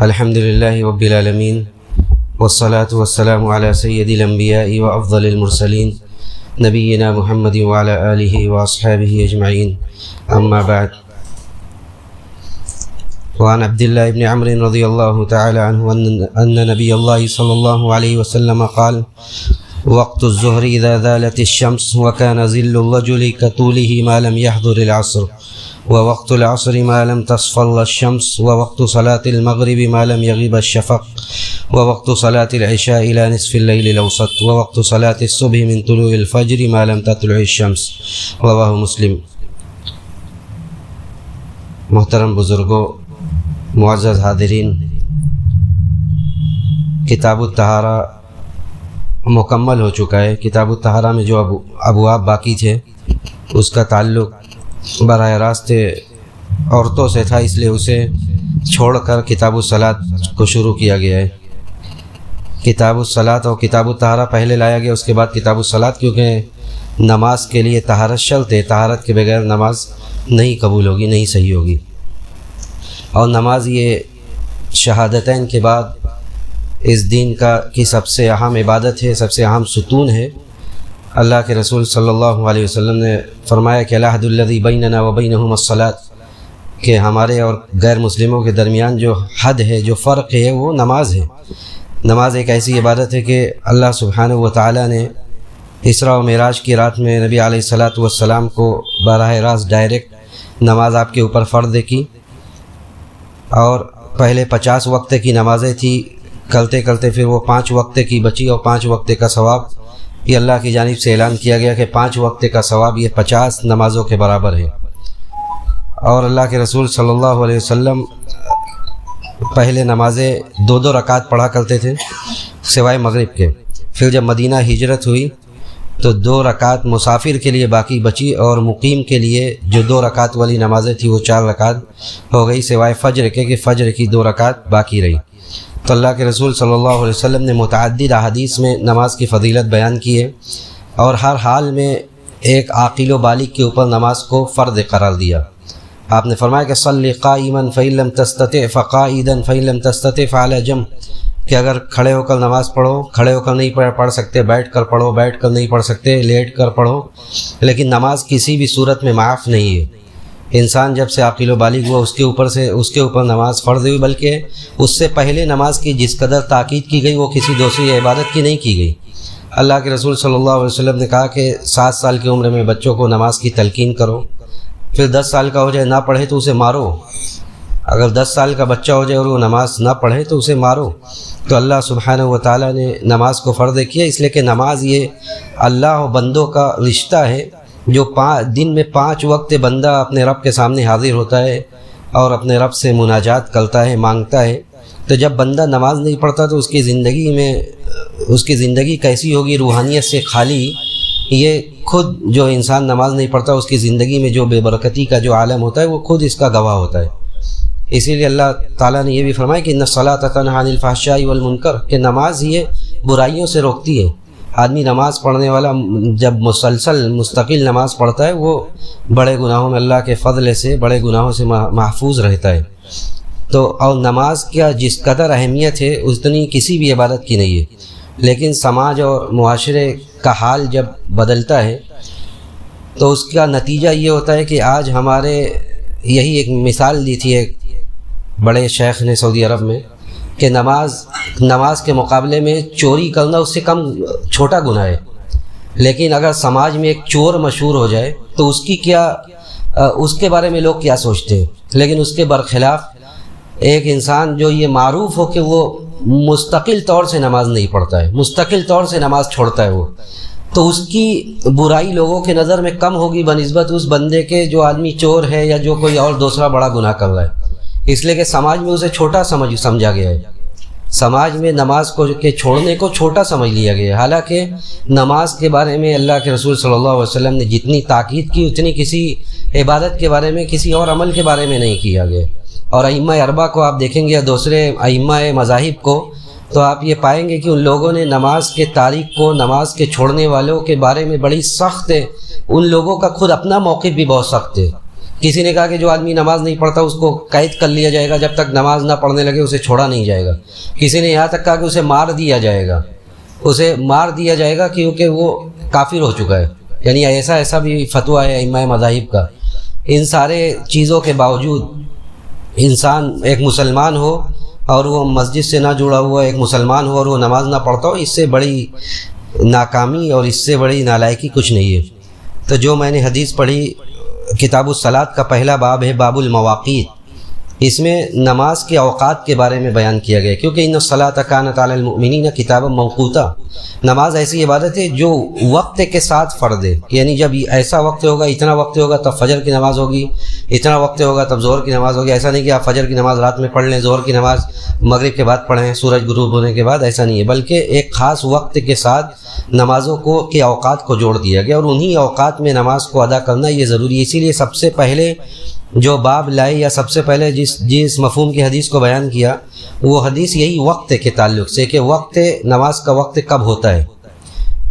الحمد لله رب العالمين والصلاة والسلام على سيد الأنبياء وأفضل المرسلين نبينا محمد وعلى آله وأصحابه أجمعين أما بعد. وعن عبد الله بن عمرو رضي الله تعالى عنه أن نبي الله صلى الله عليه وسلم قال: وقت الظهر إذا زالت الشمس وكان ظل الرجل كطوله ما لم يحضر العصر، ووقت العصر ما لم تصفر الشمس، ووقت صلاة المغرب ما لم يغب الشفق، ووقت صلاة العشاء إلى نصف الليل الأوسط، ووقت صلاة الصبح من طلوع الفجر ما لم تطلع الشمس. رواه مسلم. محترم بزرگوں، معزز حاضرین، کتاب الطہارہ مکمل ہو چکا ہے. کتاب الطہارہ میں جو ابواب باقی تھے اس کا تعلق براہ راست عورتوں سے تھا، اس لیے اسے چھوڑ کر کتاب الصلاۃ کو شروع کیا گیا ہے. کتاب الصلاۃ اور کتاب الطہارہ پہلے لایا گیا، اس کے بعد کتاب الصلاۃ، کیونکہ نماز کے لیے طہارت شرط ہے. طہارت کے بغیر نماز نہیں قبول ہوگی، نہیں صحیح ہوگی. اور نماز یہ شہادتین کے بعد اس دین کی سب سے اہم عبادت ہے، سب سے اہم ستون ہے. اللہ کے رسول صلی اللہ علیہ وسلم نے فرمایا کہ العہد الذی بیننا وبینہم الصلاۃ، کہ ہمارے اور غیر مسلموں کے درمیان جو حد ہے، جو فرق ہے، وہ نماز ہے. نماز ایک ایسی عبادت ہے کہ اللہ سبحانہ و تعالی نے اسراء و معراج کی رات میں نبی علیہ الصلاۃ والسلام کو براہ راست ڈائریکٹ نماز آپ کے اوپر فرض کی، اور پہلے 50 وقت کی نمازیں تھیں، کرتے کرتے پھر وہ 5 وقت کی بچی، اور 5 وقت کا ثواب یہ اللہ کی جانب سے اعلان کیا گیا کہ 5 وقت کا ثواب یہ 50 نمازوں کے برابر ہے. اور اللہ کے رسول صلی اللہ علیہ وسلم پہلے نمازیں 2 رکعت پڑھا کرتے تھے سوائے مغرب کے. پھر جب مدینہ ہجرت ہوئی تو 2 رکعت مسافر کے لیے باقی بچی، اور مقیم کے لیے جو 2 رکعت والی نمازیں تھیں وہ 4 رکعت ہو گئی، سوائے فجر کے کہ فجر کی 2 رکعت باقی رہی. تو اللہ کے رسول صلی اللہ علیہ وسلم نے متعدد احادیث میں نماز کی فضیلت بیان کی ہے، اور ہر حال میں ایک عاقل و بالغ کے اوپر نماز کو فرض قرار دیا. آپ نے فرمایا کہ صلی قائما فإن لم تستطع فقاعدا فإن لم تستطع فعلى جنب، کہ اگر کھڑے ہو کر نماز پڑھو، کھڑے ہو کر نہیں پڑھ سکتے بیٹھ کر پڑھو، بیٹھ کر نہیں پڑھ سکتے لیٹ کر پڑھو. لیکن نماز کسی بھی صورت میں معاف نہیں ہے. انسان جب سے عاقل و بالغ ہوا اس کے اوپر نماز فرض ہوئی، بلکہ اس سے پہلے نماز کی جس قدر تاکید کی گئی وہ کسی دوسری عبادت کی نہیں کی گئی. اللہ کے رسول صلی اللہ علیہ وسلم نے کہا کہ 7 سال کی عمر میں بچوں کو نماز کی تلقین کرو، پھر 10 سال کا ہو جائے نہ پڑھے تو اسے مارو. اگر 10 سال کا بچہ ہو جائے اور وہ نماز نہ پڑھے تو اسے مارو. تو اللہ سبحانہ و تعالیٰ نے نماز کو فرض کیا، اس لیے کہ نماز یہ اللہ و بندوں کا رشتہ ہے، جو دن میں 5 وقت بندہ اپنے رب کے سامنے حاضر ہوتا ہے اور اپنے رب سے مناجات کرتا ہے، مانگتا ہے. تو جب بندہ نماز نہیں پڑھتا تو اس کی زندگی کیسی ہوگی؟ روحانیت سے خالی. یہ خود جو انسان نماز نہیں پڑھتا اس کی زندگی میں جو بے برکتی کا جو عالم ہوتا ہے وہ خود اس کا گواہ ہوتا ہے. اسی لیے اللہ تعالیٰ نے یہ بھی فرمایا کہ ان الصلاۃ تنہی عن الفحشاء والمنکر، کہ نماز یہ برائیوں سے روکتی ہے. آدمی نماز پڑھنے والا جب مستقل نماز پڑھتا ہے وہ بڑے گناہوں میں اللہ کے فضل سے بڑے گناہوں سے محفوظ رہتا ہے. تو اور نماز کا جس قدر اہمیت ہے اتنی کسی بھی عبادت کی نہیں ہے. لیکن سماج اور معاشرے کا حال جب بدلتا ہے تو اس کا نتیجہ یہ ہوتا ہے کہ آج ہمارے یہی ایک مثال دی تھی ایک بڑے شیخ نے سعودی عرب میں، کہ نماز کے مقابلے میں چوری کرنا اس سے کم چھوٹا گناہ ہے. لیکن اگر سماج میں ایک چور مشہور ہو جائے تو اس کے بارے میں لوگ کیا سوچتے ہیں. لیکن اس کے برخلاف ایک انسان جو یہ معروف ہو کہ وہ مستقل طور سے نماز نہیں پڑھتا ہے، مستقل طور سے نماز چھوڑتا ہے، وہ تو اس کی برائی لوگوں کے نظر میں کم ہوگی بنسبت اس بندے کے جو آدمی چور ہے یا جو کوئی اور دوسرا بڑا گناہ کر رہا ہے. اس لیے کہ سماج میں اسے چھوٹا سمجھا گیا ہے. سماج میں نماز کے چھوڑنے کو چھوٹا سمجھ لیا گیا ہے. حالانکہ نماز کے بارے میں اللہ کے رسول صلی اللہ علیہ وسلم نے جتنی تاکید کی اتنی کسی عبادت کے بارے میں، کسی اور عمل کے بارے میں نہیں کیا گیا. اور ائمہ اربعہ کو آپ دیکھیں گے یا دوسرے ائمہ مذاہب کو تو آپ یہ پائیں گے کہ ان لوگوں نے نماز کے تاریک کو، نماز کے چھوڑنے والوں کے بارے میں بڑی سخت ہے. ان لوگوں کا خود اپنا موقف بھی بہت سخت ہے کسی نے کہا کہ جو آدمی نماز نہیں پڑھتا اس کو قید کر لیا جائے گا، جب تک نماز نہ پڑھنے لگے اسے چھوڑا نہیں جائے گا۔ کسی نے یہاں تک کہا کہ اسے مار دیا جائے گا، اسے مار دیا جائے گا کیونکہ وہ کافر ہو چکا ہے۔ یعنی ایسا بھی فتویٰ ہے ائمہ مذاہب کا۔ ان سارے چیزوں کے باوجود انسان ایک مسلمان ہو اور وہ مسجد سے نہ جڑا ہوا ایک مسلمان ہو اور وہ نماز نہ پڑھتا ہو، اس سے بڑی ناکامی اور اس سے بڑی نالائکی کچھ نہیں ہے۔ تو جو میں نے حدیث پڑھی کتاب الصلاۃ کا پہلا باب ہے باب المواقیت، اس میں نماز کے اوقات کے بارے میں بیان کیا گیا، کیونکہ ان الصلاۃ کانت علی المؤمنین کتابا موقوتا، نماز ایسی عبادت ہے جو وقت کے ساتھ فرض ہے۔ یعنی جب ایسا وقت ہوگا، اتنا وقت ہوگا تب فجر کی نماز ہوگی، اتنا وقت ہوگا تب ظہر کی نماز ہوگی۔ ایسا نہیں کہ آپ فجر کی نماز رات میں پڑھ لیں، ظہر کی نماز مغرب کے بعد پڑھیں، سورج غروب ہونے کے بعد، ایسا نہیں ہے، بلکہ ایک خاص وقت کے ساتھ نمازوں کے اوقات کو جوڑ دیا گیا، اور انہی اوقات میں نماز کو ادا کرنا یہ ضروری ہے۔ اسی لیے سب سے پہلے جو باب لائے یا سب سے پہلے جس مفہوم کی حدیث کو بیان کیا، وہ حدیث یہی وقت کے تعلق سے، کہ وقت نماز کا وقت کب ہوتا ہے۔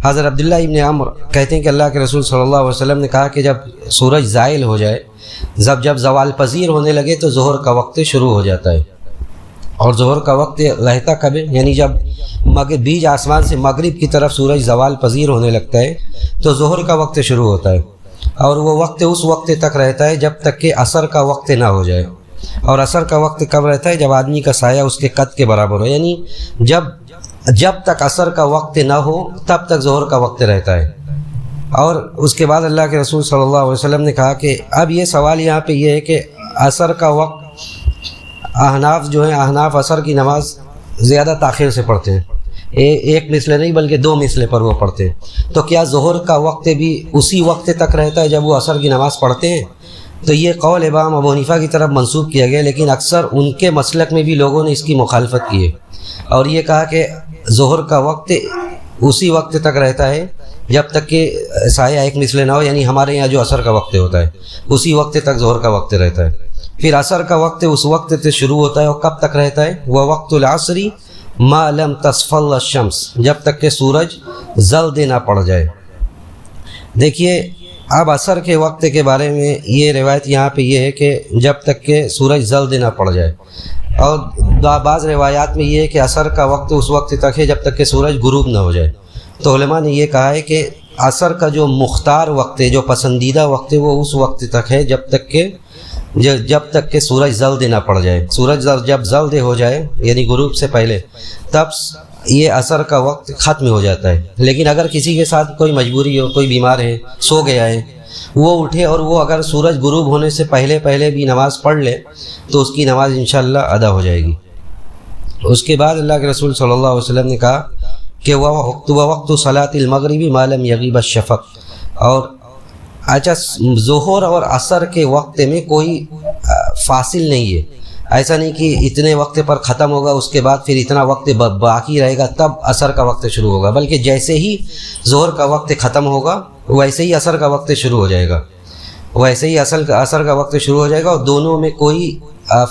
حضرت عبداللہ ابن عمرو کہتے ہیں کہ اللہ کے رسول صلی اللہ علیہ وسلم نے کہا کہ جب سورج زائل ہو جائے، جب زوال پذیر ہونے لگے تو ظہر کا وقت شروع ہو جاتا ہے۔ اور ظہر کا وقت رہتا کب ہے؟ یعنی جب بیج آسمان سے مغرب کی طرف سورج زوال پذیر ہونے لگتا ہے تو ظہر کا وقت شروع ہوتا ہے، اور وہ وقت اس وقت تک رہتا ہے جب تک کہ عصر کا وقت نہ ہو جائے۔ اور عصر کا وقت کب رہتا ہے؟ جب آدمی کا سایہ اس کے قد کے برابر ہو، یعنی جب تک عصر کا وقت نہ ہو تب تک ظہر کا وقت رہتا ہے۔ اور اس کے بعد اللہ کے رسول صلی اللہ علیہ وسلم نے کہا کہ اب یہ سوال یہاں پہ یہ ہے کہ عصر کا وقت احناف جو ہیں، احناف عصر کی نماز زیادہ تاخیر سے پڑھتے ہیں، ایک مثل نہیں بلکہ دو مثل پر وہ پڑھتے ہیں، تو کیا ظہر کا وقت بھی اسی وقت تک رہتا ہے جب وہ عصر کی نماز پڑھتے ہیں؟ تو یہ قول امام ابو حنیفہ کی طرف منسوب کیا گیا، لیکن اکثر ان کے مسلک میں بھی لوگوں نے اس کی مخالفت کی ہے اور یہ کہا کہ ظہر کا وقت اسی وقت تک رہتا ہے جب تک کہ سایہ ایک مثل نہ ہو، یعنی ہمارے یہاں جو عصر کا وقت ہوتا ہے اسی وقت تک ظہر کا وقت رہتا ہے۔ پھر عصر کا وقت اس وقت سے شروع ہوتا ہے اور کب تک رہتا ہے؟ وہ وقت العصر ما لم تصفل الشمس، جب تک کہ سورج زلد نہ پڑ جائے۔ دیکھیے اب عصر کے وقت کے بارے میں یہ روایت یہاں پہ یہ ہے کہ جب تک کہ سورج زلد نہ پڑ جائے، اور بعض روایات میں یہ ہے کہ عصر کا وقت اس وقت تک ہے جب تک کہ سورج غروب نہ ہو جائے۔ تو علماء نے یہ کہا ہے کہ عصر کا جو مختار وقت ہے، جو پسندیدہ وقت ہے، وہ اس وقت تک ہے جب تک کہ سورج زلد نہ پڑ جائے۔ سورج جب زلد ہو جائے یعنی غروب سے پہلے، تب یہ عصر کا وقت ختم ہو جاتا ہے۔ لیکن اگر کسی کے ساتھ کوئی مجبوری ہو، کوئی بیمار ہے، سو گیا ہے، وہ اٹھے اور وہ اگر سورج غروب ہونے سے پہلے بھی نماز پڑھ لے تو اس کی نماز انشاءاللہ ادا ہو جائے گی۔ اس کے بعد اللہ کے رسول صلی اللہ علیہ وسلم نے کہا کہ وقت صلاۃ المغرب ما لم یغیب الشفق، اور اچھا ظہر اور عصر کے وقت میں کوئی فاصل نہیں ہے، ایسا نہیں کہ اتنے وقت پر ختم ہوگا اس کے بعد پھر اتنا وقت باقی رہے گا تب عصر کا وقت شروع ہوگا، بلکہ جیسے ہی ظہر کا وقت ختم ہوگا ویسے ہی عصر کا وقت شروع ہو جائے گا، ویسے ہی عصر کا وقت شروع ہو جائے گا، اور دونوں میں کوئی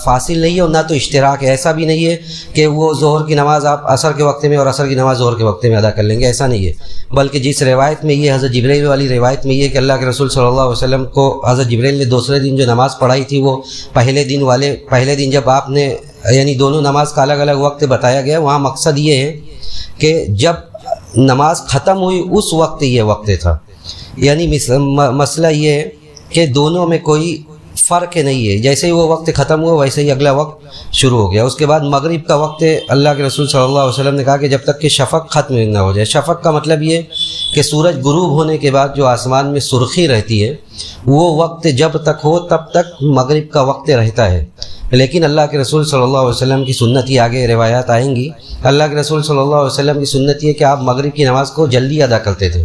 فاصل نہیں ہے اور نہ تو اشتراک ہے۔ ایسا بھی نہیں ہے کہ وہ ظہر کی نماز آپ عصر کے وقت میں اور عصر کی نماز ظہر کے وقت میں ادا کر لیں گے، ایسا نہیں ہے، بلکہ جس روایت میں یہ حضرت جبریل والی روایت میں یہ کہ اللہ کے رسول صلی اللہ علیہ وسلم کو حضرت جبریل نے دوسرے دن جو نماز پڑھائی تھی وہ پہلے دن جب آپ نے یعنی دونوں نماز کا الگ الگ وقت بتایا گیا، وہاں مقصد یہ ہے کہ جب نماز ختم ہوئی اس وقت یہ وقت تھا، یعنی مسئلہ یہ ہے کہ دونوں میں کوئی فرق نہیں ہے، جیسے ہی وہ وقت ختم ہوا ویسے ہی اگلا وقت شروع ہو گیا۔ اس کے بعد مغرب کا وقت اللہ کے رسول صلی اللہ علیہ وسلم نے کہا کہ جب تک کہ شفق ختم نہ ہو جائے۔ شفق کا مطلب یہ کہ سورج غروب ہونے کے بعد جو آسمان میں سرخی رہتی ہے وہ وقت جب تک ہو تب تک مغرب کا وقت رہتا ہے، لیکن اللہ کے رسول صلی اللہ علیہ وسلم کی سنت یہ آگے روایات آئیں گی، اللہ کے رسول صلی اللہ علیہ وسلم کی سنت یہ کہ آپ مغرب کی نماز کو جلدی ادا کرتے تھے،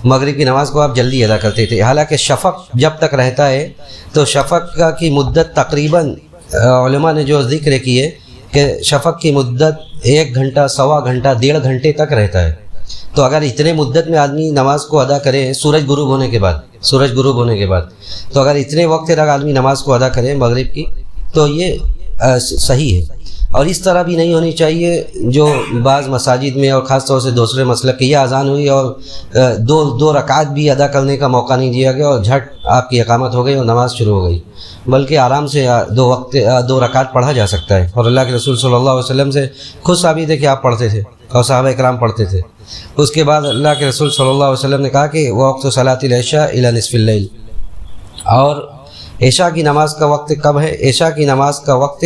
مغرب کی نماز کو آپ جلدی ادا کرتے تھے، حالانکہ شفق جب تک رہتا ہے تو شفق کی مدت تقریباً علماء نے جو ذکر کی ہے کہ شفق کی مدت 1 گھنٹہ، سوا گھنٹہ، 1.5 گھنٹے تک رہتا ہے۔ تو اگر اتنے مدت میں آدمی نماز کو ادا کرے سورج غروب ہونے کے بعد تو اگر اتنے وقت تک آدمی نماز کو ادا کرے مغرب کی تو یہ صحیح ہے۔ اور اس طرح بھی نہیں ہونی چاہیے جو بعض مساجد میں اور خاص طور سے دوسرے مسلک کی یہ اذان ہوئی اور دو رکعت بھی ادا کرنے کا موقع نہیں دیا گیا اور جھٹ آپ کی اقامت ہو گئی اور نماز شروع ہو گئی، بلکہ آرام سے دو رکعت پڑھا جا سکتا ہے۔ اور اللہ کے رسول صلی اللہ علیہ وسلم سے خود ثابت ہے کہ آپ پڑھتے تھے اور صحابہ کرام پڑھتے تھے۔ اس کے بعد اللہ کے رسول صلی اللہ علیہ وسلم نے کہا کہ وقت صلاۃ العشاء الی نصف اللیل، اور عشاء کی نماز کا وقت کب ہے؟ عشاء کی نماز کا وقت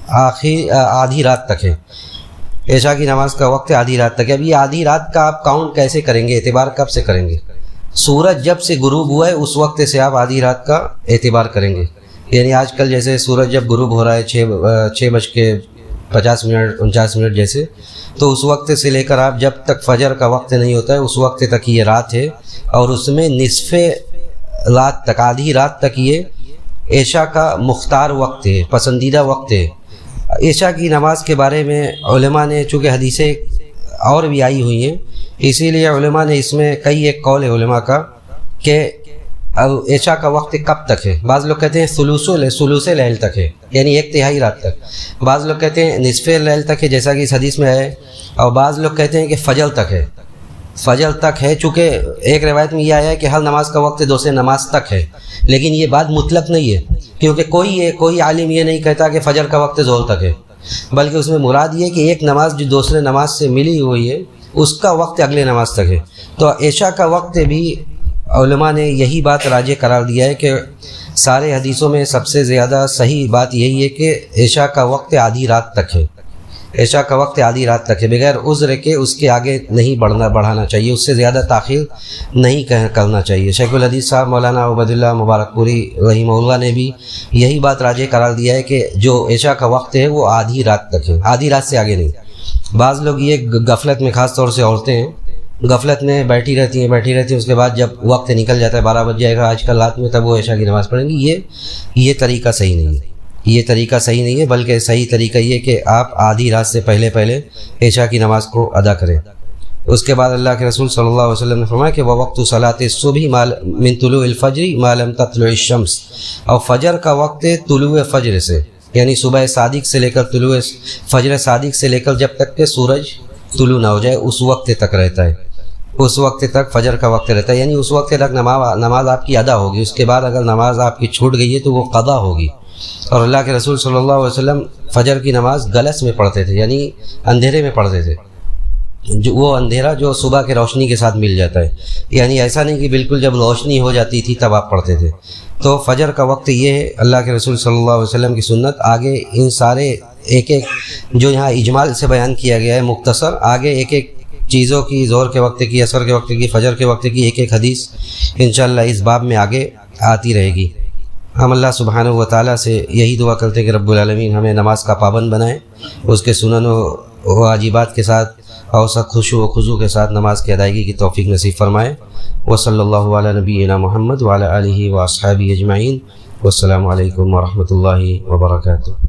آدھی رات تک ہے۔ عشاء کی نماز کا وقت آدھی رات تک ہے۔ اب یہ آدھی رات کا آپ کاؤنٹ کیسے کریں گے، اعتبار کب سے کریں گے؟ سورج جب سے غروب ہوا ہے اس وقت سے آپ آدھی رات کا اعتبار کریں گے۔ یعنی آج کل جیسے سورج جب غروب ہو رہا ہے 6:50 جیسے، تو اس وقت سے لے کر آپ جب تک فجر کا وقت نہیں ہوتا ہے اس وقت تک یہ رات ہے، اور اس میں نصف رات تک، آدھی رات تک یہ عشاء کا مختار وقت ہے، پسندیدہ وقت ہے۔ عشاء کی نماز کے بارے میں علماء نے، چونکہ حدیثیں اور بھی آئی ہوئی ہیں، اسی لیے علماء نے اس میں ایک قول ہے علماء کا کہ عشاء کا وقت کب تک ہے۔ بعض لوگ کہتے ہیں ثلث لیل تک ہے، یعنی 1/3 رات تک۔ بعض لوگ کہتے ہیں نصف لیل تک ہے جیسا کہ اس حدیث میں ہے، اور بعض لوگ کہتے ہیں کہ فجر تک ہے، فجر تک ہے، چونکہ ایک روایت میں یہ آیا ہے کہ ہر نماز کا وقت دوسرے نماز تک ہے، لیکن یہ بات مطلق نہیں ہے، کیونکہ کوئی عالم یہ نہیں کہتا کہ فجر کا وقت ظہر تک ہے، بلکہ اس میں مراد یہ کہ ایک نماز جو دوسرے نماز سے ملی ہوئی ہے اس کا وقت اگلے نماز تک ہے۔ تو عشاء کا وقت بھی علماء نے یہی بات راجح قرار دیا ہے کہ سارے حدیثوں میں سب سے زیادہ صحیح بات یہی ہے کہ عشاء کا وقت آدھی رات تک ہے، عشاء کا وقت آدھی رات تک ہے، بغیر عذر کے اس کے آگے نہیں بڑھانا چاہیے، اس سے زیادہ تاخیر نہیں کرنا چاہیے۔ شیخ الحدیث صاحب مولانا عبید اللہ مبارک پوری رحمہ اللہ نے بھی یہی بات راجح قرار دیا ہے کہ جو عشاء کا وقت ہے وہ آدھی رات تک ہے، آدھی رات سے آگے نہیں۔ بعض لوگ یہ غفلت میں، خاص طور سے عورتیں ہیں، غفلت میں بیٹھی رہتی ہیں، اس کے بعد جب وقت نکل جاتا ہے 12 بج جائے گا آج کل رات میں، تب وہ عشاء کی نماز پڑھیں گی، یہ طریقہ صحیح نہیں ہے، یہ طریقہ صحیح نہیں ہے، بلکہ صحیح طریقہ یہ کہ آپ آدھی رات سے پہلے عشاء کی نماز کو ادا کریں۔ اس کے بعد اللہ کے رسول صلی اللہ علیہ وسلم نے فرمایا کہ وقت صلاۃ الصبح من طلوع الفجر ما لم تطلع الشمس، اور فجر کا وقت طلوع فجر سے، یعنی صبح صادق سے لے کر فجر صادق سے لے کر جب تک کہ سورج طلوع نہ ہو جائے اس وقت تک رہتا ہے، اس وقت تک فجر کا وقت رہتا ہے، یعنی اس وقت تک نماز آپ کی ادا ہوگی، اس کے بعد اگر نماز آپ کی چھوٹ گئی ہے تو وہ قضا ہوگی۔ اور اللہ کے رسول صلی اللہ علیہ وسلم فجر کی نماز گلس میں پڑھتے تھے، یعنی اندھیرے میں پڑھتے تھے، وہ اندھیرا جو صبح کے روشنی کے ساتھ مل جاتا ہے، یعنی ایسا نہیں کہ بالکل جب روشنی ہو جاتی تھی تب آپ پڑھتے تھے۔ تو فجر کا وقت یہ ہے، اللہ کے رسول صلی اللہ علیہ وسلم کی سنت، آگے ان سارے ایک جو یہاں اجمال سے بیان کیا گیا ہے مختصر، آگے ایک چیزوں کی، ظہر کے وقت کی، عصر کے وقت کی، فجر کے وقت کی ایک حدیث انشاءاللہ اس باب میں آگے آتی رہے گی۔ ہم اللہ سبحانہ و تعالیٰ سے یہی دعا کرتے ہیں کہ رب العالمین ہمیں نماز کا پابند بنائے، اس کے سنن و واجبات کے ساتھ اور سب خشوع و خضوع کے ساتھ نماز کی ادائیگی کی توفیق نصیب فرمائے۔ وصلی اللہ علی نبینا محمد وعلی آلہ و اصحابہ اجمعین، والسلام علیکم ورحمۃ اللہ وبرکاتہ۔